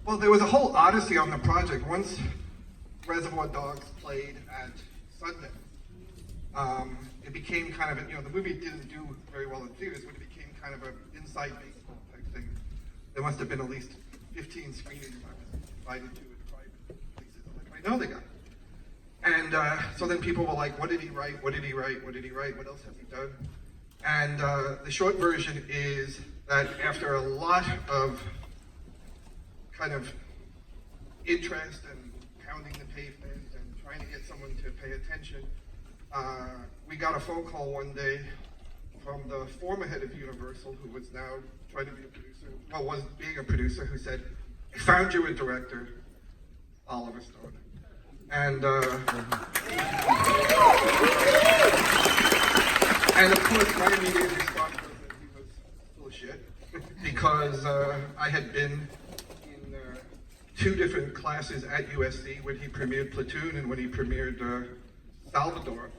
Well, there was a whole odyssey on the project. Once Reservoir Dogs played at Sundance, it became kind of, the movie didn't do very well in theaters, but it became kind of an inside baseball type thing. There must have been at least 15 screenings I was invited to at private places. I'm like, I know the guy. And so then people were like, what did he write? What did he write? What did he write? What else has he done? And the short version is that after a lot of kind of interest and pounding the pavement and trying to get someone to pay attention, we got a phone call one day from the former head of Universal, who was now trying to be a producer, well, was being a producer, who said, I found you a director, Oliver Stone. And of course, my immediate response was that he was full of shit, because I had been in 2 different classes at USC when he premiered Platoon and when he premiered Salvador.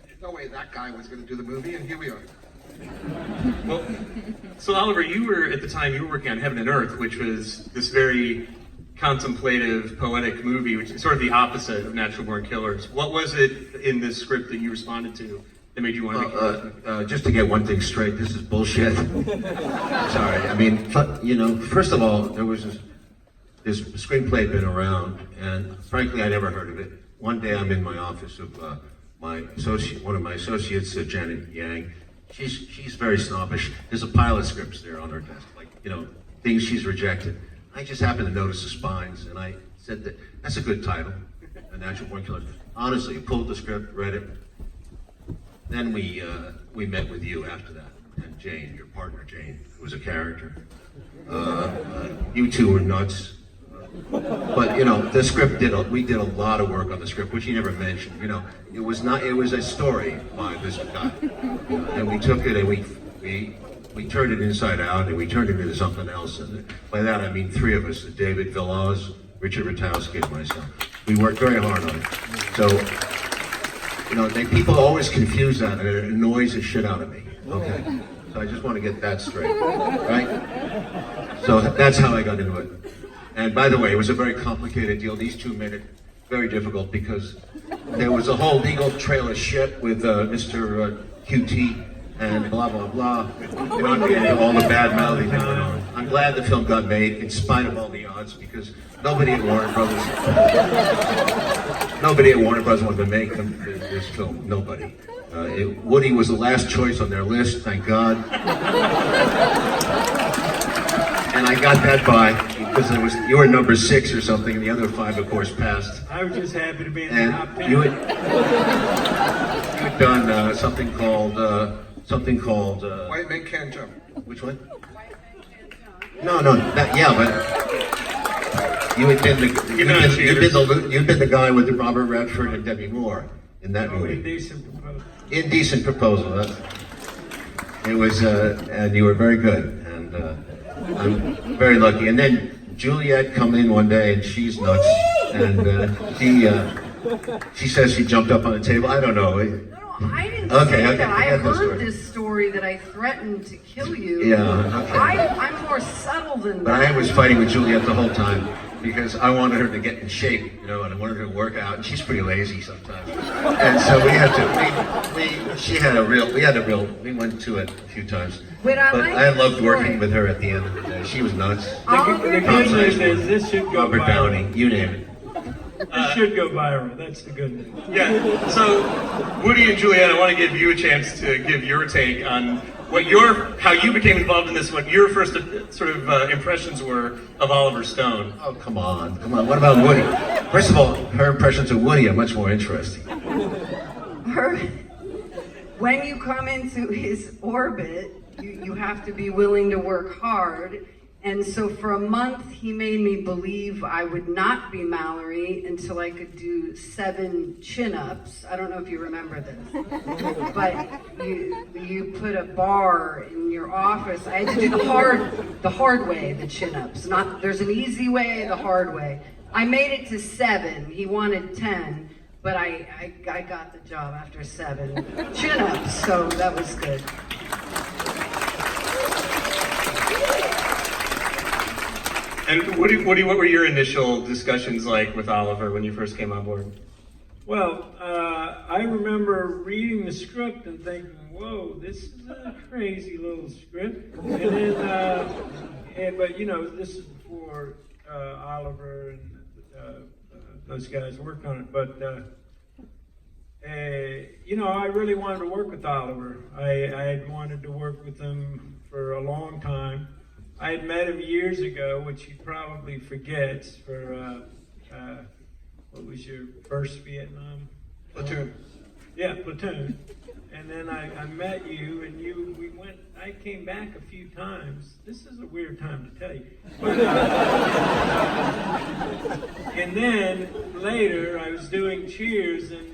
There's no way that guy was going to do the movie, and here we are. Well, so Oliver, you were, at the time, you were working on Heaven and Earth, which was this very contemplative, poetic movie, which is sort of the opposite of Natural Born Killers. What was it in this script that you responded to that made you want to make this movie? Just to get one thing straight, this is bullshit. Sorry, I mean, first of all, there was this screenplay had been around, and frankly, I never heard of it. One day I'm in my office of one of my associates, Janet Yang. She's very snobbish. There's a pile of scripts there on her desk, like, things she's rejected. I just happened to notice the spines, and I said that's a good title, A Natural Born Killer. Honestly, pulled the script, read it. Then we met with you after that, and Jane, your partner Jane, who was a character. You two were nuts. But the script we did a lot of work on the script, which he never mentioned. It was a story by this guy, and we took it and we turned it inside out, and we turned it into something else. And by that I mean 3 of us: David Villaz, Richard Ratowski, and myself. We worked very hard on it. So, people always confuse that, and it annoys the shit out of me. Okay, so I just want to get that straight, right? So that's how I got into it. And by the way, it was a very complicated deal. These 2 made it very difficult because there was a whole legal trail of shit with Mr. QT and blah, blah, blah. All the bad mouthing going on. I'm glad the film got made in spite of all the odds, because nobody at Warner Brothers wanted to make this film. Nobody. Woody was the last choice on their list, thank God. And I got that by, because you were number 6 or something, and the other 5, of course, passed. I was just happy to be in the top 10. You had done something called White Men Can't Jump. Which one? No, but you had been you'd been the guy with Robert Redford and Debbie Moore in that movie. Indecent Proposal. It was, and you were very good, and I'm very lucky. And then Juliette come in one day, and she's nuts, and she says she jumped up on the table. I don't know. I didn't say that. I heard this story that I threatened to kill you. Yeah, okay. I'm more subtle than that. But I was fighting with Juliette the whole time because I wanted her to get in shape, and I wanted her to work out, and she's pretty lazy sometimes. And so we had to, we went to it a few times. But I loved working with her at the end of the day. She was nuts. The good news is this should go Robert viral. Downey, you name it. This should go viral. That's the good news. Yeah, so Woody and Juliette, I want to give you a chance to give your take on how you became involved in this, what your first sort of impressions were of Oliver Stone. Oh, come on. What about Woody? First of all, her impressions of Woody are much more interesting. When you come into his orbit, you have to be willing to work hard. And so for a month, he made me believe I would not be Mallory until I could do 7 chin-ups. I don't know if you remember this, but you put a bar in your office. I had to do the hard way, the chin-ups. There's an easy way, the hard way. I made it to 7. He wanted 10, but I got the job after 7 chin-ups, so that was good. And what were your initial discussions like with Oliver when you first came on board? Well, I remember reading the script and thinking, whoa, this is a crazy little script. And then, but you know, this is before Oliver and those guys worked on it. But, you know, I really wanted to work with Oliver. I had wanted to work with him for a long time. I had met him years ago, which he probably forgets, for, what was your first Vietnam? Platoon. Yeah, Platoon. And then I met you, and I came back a few times. This is a weird time to tell you. But, and then later, I was doing Cheers, and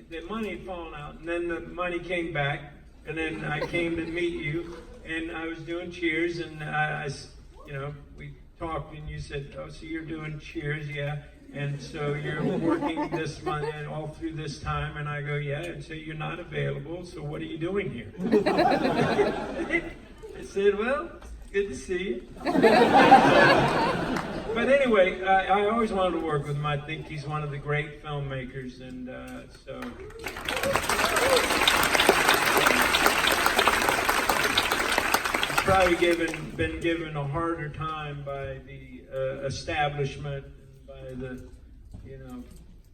the money had fallen out, and then the money came back, and then I came to meet you, and I was doing Cheers, and you know, we talked, and you said, oh, so you're doing Cheers, yeah. And so you're working this month and all through this time, and I go, yeah, and so you're not available, so what are you doing here? I said, well, good to see you. But anyway, I always wanted to work with him. I think he's one of the great filmmakers, and so... He's probably been given a harder time by the establishment, the, you know,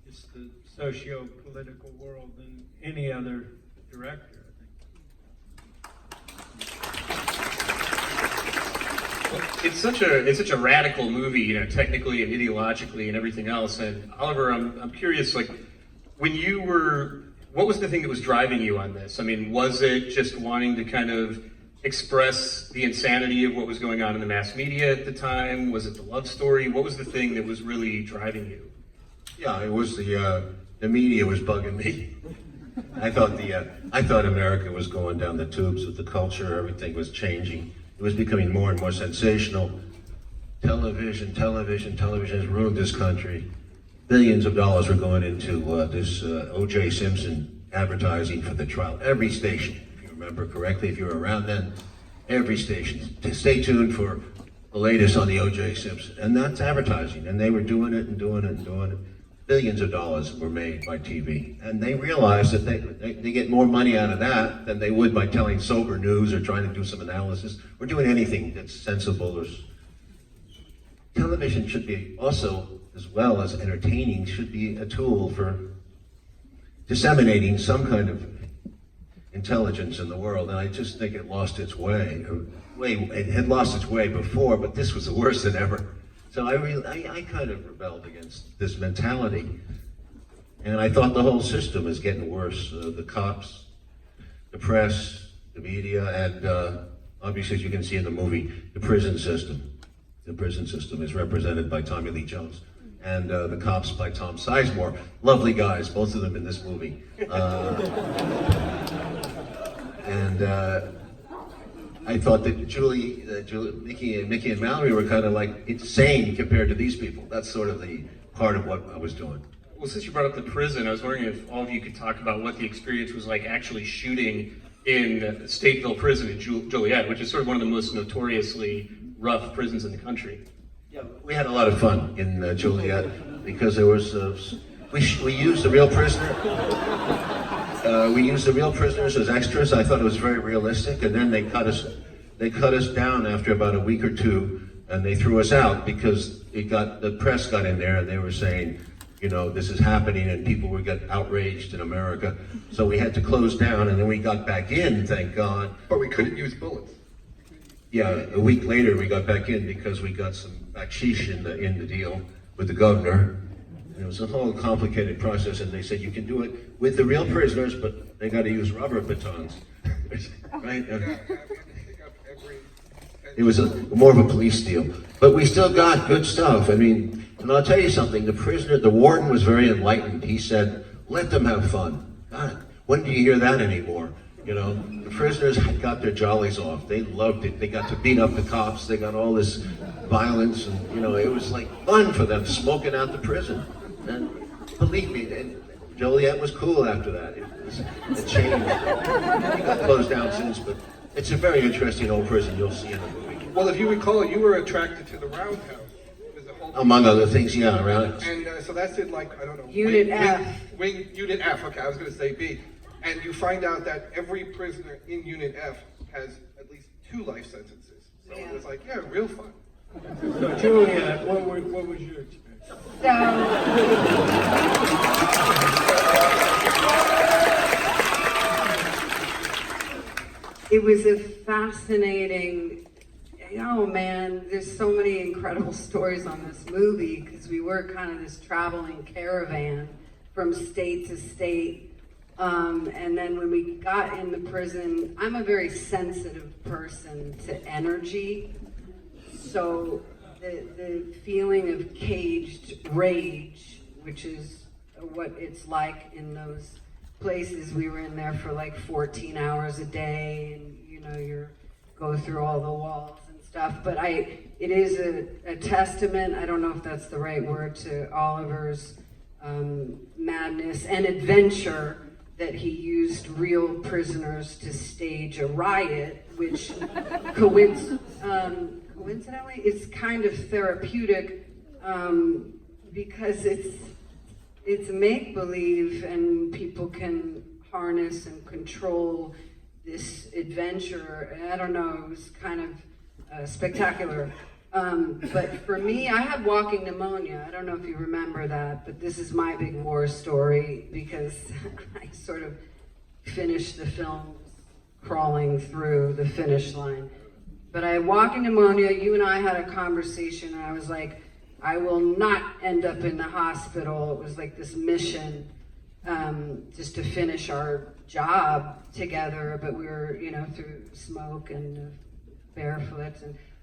just the socio-political world than any other director, I think. It's such a radical movie, you know, technically and ideologically and everything else. And Oliver, I'm curious, like, what was the thing that was driving you on this? I mean, was it just wanting to kind of express the insanity of what was going on in the mass media at the time? Was it the love story? What was the thing that was really driving you? Yeah, it was the media was bugging me. I thought America was going down the tubes with the culture. Everything was changing. It was becoming more and more sensational. Television has ruined this country. Billions of dollars were going into this O.J. Simpson advertising for the trial. Every station, if you remember correctly, if you were around then, every station. Stay tuned for the latest on the O.J. Simpson. And that's advertising. And they were doing it and doing it and doing it. Billions of dollars were made by TV. And they realized that they get more money out of that than they would by telling sober news or trying to do some analysis or doing anything that's sensible. Television should be also, as well as entertaining, should be a tool for disseminating some kind of intelligence in the world. And I just think it lost its way. It had lost its way before, but this was worse than ever. So I kind of rebelled against this mentality. And I thought the whole system is getting worse. The cops, the press, the media, and obviously, as you can see in the movie, the prison system. The prison system is represented by Tommy Lee Jones. And the cops by Tom Sizemore. Lovely guys, both of them in this movie. I thought that Mickey and Mallory were kind of like insane compared to these people. That's sort of the part of what I was doing. Well, since you brought up the prison, I was wondering if all of you could talk about what the experience was like actually shooting in Stateville Prison in Juliette, which is sort of one of the most notoriously rough prisons in the country. Yeah, we had a lot of fun in Juliette because there was we used the real prisoner. We used the real prisoners as extras. I thought it was very realistic, and then they cut us down after about a week or two, and they threw us out because the press got in there and they were saying, you know, this is happening and people would get outraged in America. So we had to close down, and then we got back in, thank God. But we couldn't use bullets. Yeah, a week later we got back in because we got some baksheesh in the deal with the governor. And it was a whole complicated process, and they said you can do it with the real prisoners, but they got to use rubber batons, right? It was more of a police deal, but we still got good stuff. I mean, and I'll tell you something: the warden was very enlightened. He said, "Let them have fun." God, when do you hear that anymore? You know, the prisoners got their jollies off. They loved it. They got to beat up the cops. They got all this violence, and you know, it was like fun for them, smoking out the prison. And believe me, Joliet was cool after that. It changed. It got closed down since, but it's a very interesting old prison. You'll see in the movie. Well, if you recall, you were attracted to the roundhouse. There's a whole Among other things, yeah, around. and so that's in like, I don't know. Unit F. Unit F, okay, I was going to say B. And you find out that every prisoner in Unit F has at least 2 life sentences. So it was like, yeah, real fun. So Juliette, what was your experience? It was a fascinating, oh man, there's so many incredible stories on this movie because we were kind of this traveling caravan from state to state. And then when we got in the prison, I'm a very sensitive person to energy. So the feeling of caged rage, which is what it's like in those places. We were in there for like 14 hours a day, and you know, you go through all the walls and stuff. But it is a testament, I don't know if that's the right word, to Oliver's madness and adventure that he used real prisoners to stage a riot, which coincidentally, it's kind of therapeutic because it's make-believe and people can harness and control this adventure. I don't know, it was kind of spectacular. But for me, I had walking pneumonia. I don't know if you remember that, but this is my big war story because I sort of finished the film crawling through the finish line. But I had walking pneumonia. You and I had a conversation, and I was like, I will not end up in the hospital. It was like this mission just to finish our job together, but we were, you know, through smoke and barefoot.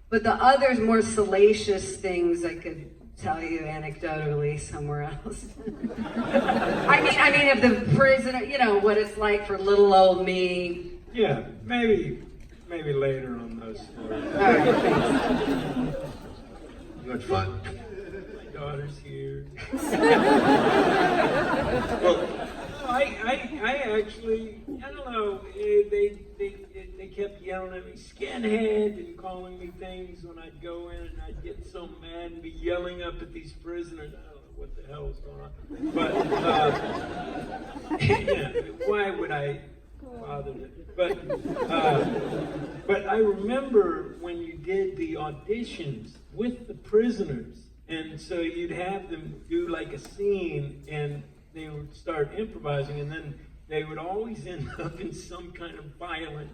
But the other more salacious things I could tell you anecdotally somewhere else. I mean, if the prisoner, you know, what it's like for little old me. Yeah, maybe later on those stories. All right, thanks. Good fun. My daughter's here. Well, I actually, I don't know, they kept yelling at me, skinhead, and calling me things when I'd go in, and I'd get so mad and be yelling up at these prisoners. I don't know what the hell was going on. But, yeah, why would I bother them? But I remember when you did the auditions with the prisoners, and so you'd have them do like a scene, and they would start improvising, and then they would always end up in some kind of violent,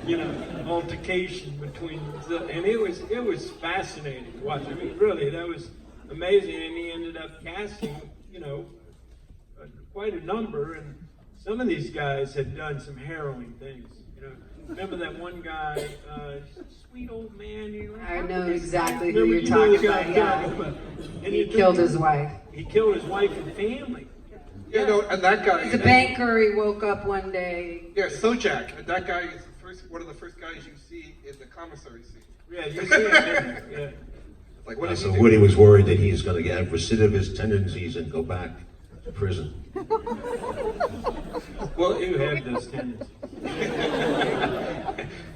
you know, altercation between them. And it was fascinating to watch. I mean, really, that was amazing. And he ended up casting, you know, quite a number. And some of these guys had done some harrowing things. You know, remember that one guy, sweet old man. I know exactly who you're talking about. Yeah, and he killed his wife. He killed his wife and family. Yeah, no, and that guy. He's a banker. He woke up one day. Yeah, Sojak. And that guy is one of the first guys you see in the commissary scene. Yeah, you see him. Yeah. Like, what did So he do? Woody was worried that he is going to have recidivist tendencies and go back to prison. well, You had those tendencies.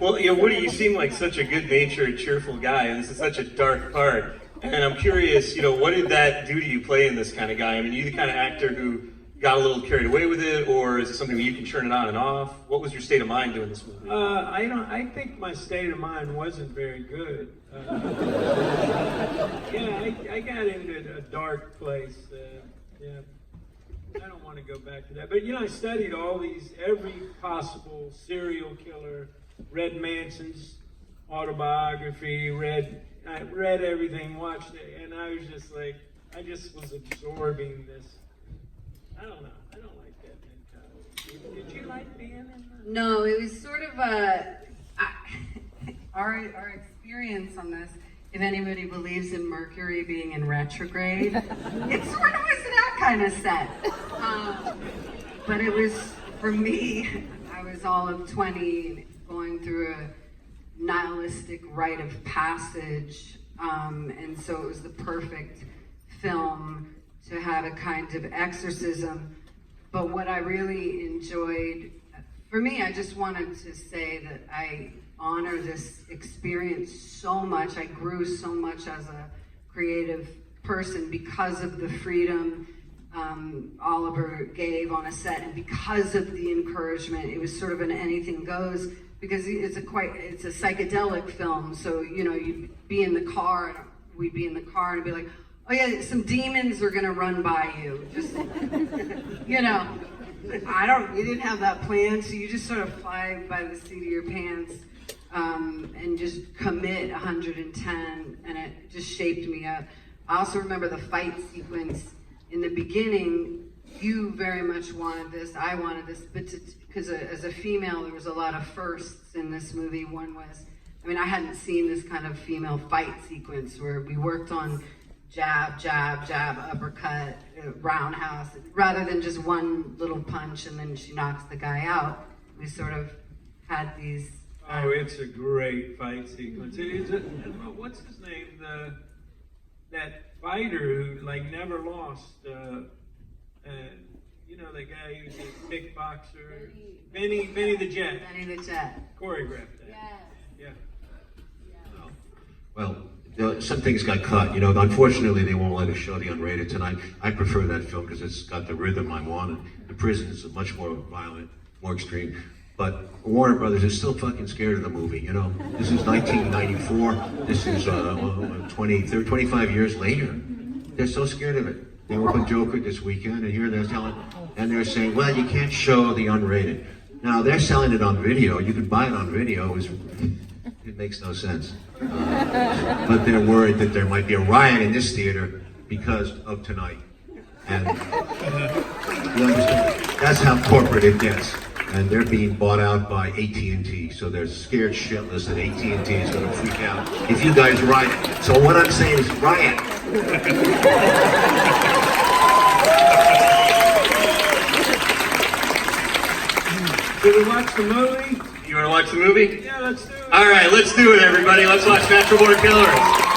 Well, you know, Woody, you seem like such a good-natured, cheerful guy, and this is such a dark part. And I'm curious, you know, what did that do to you playing this kind of guy? I mean, are you the kind of actor who got a little carried away with it, or is it something where you can turn it on and off? What was your state of mind doing this movie? I think my state of mind wasn't very good. Yeah, I got into a dark place. Yeah, I don't want to go back to that. But you know, I studied every possible serial killer, read Manson's autobiography, I read everything, watched it, and I was just like, I just was absorbing this. I don't know. I don't like that mentality. Did you like being in that? No, it was sort of our experience on this. If anybody believes in Mercury being in retrograde, it sort of was that kind of set. But it was, for me, I was all of 20 going through a nihilistic rite of passage, and so it was the perfect film to have a kind of exorcism. But what I really enjoyed, for me, I just wanted to say that honor this experience so much. I grew so much as a creative person because of the freedom Oliver gave on a set, and because of the encouragement. It was sort of an anything goes, because it's a psychedelic film. So, you know, you'd be in the car, and we'd be in the car and be like, oh yeah, some demons are gonna run by you. Just, you know, you didn't have that plan, so you just sort of fly by the seat of your pants and just commit 110, and it just shaped me up. I also remember the fight sequence in the beginning. You very much wanted this, I wanted this, but because as a female, there was a lot of firsts in this movie. One was, I mean, I hadn't seen this kind of female fight sequence where we worked on jab, jab, jab, uppercut, roundhouse, rather than just one little punch and then she knocks the guy out. We sort of had these. Oh, it's a great fight sequence. What's his name? That fighter who like never lost. You know, the guy who's a kickboxer. Benny the Jet. Benny the Jet. Choreographed that. Yes. Yeah. Well, some things got cut. You know, unfortunately, they won't let us show the unrated tonight. I prefer that film because it's got the rhythm I want. The prison is much more violent, more extreme. But Warner Brothers is still fucking scared of the movie, you know? This is 1994. This is 25 years later. They're so scared of it. They opened Joker this weekend, and here they're saying, well, you can't show the unrated. Now, they're selling it on video. You can buy it on video. It makes no sense. But they're worried that there might be a riot in this theater because of tonight. And you understand? That's how corporate it gets. And they're being bought out by AT&T, so they're scared shitless that AT&T is going to freak out if you guys riot. So what I'm saying is riot. Should we watch the movie? You want to watch the movie? Yeah, let's do it. All right, let's do it, everybody. Let's watch Natural Born Killers.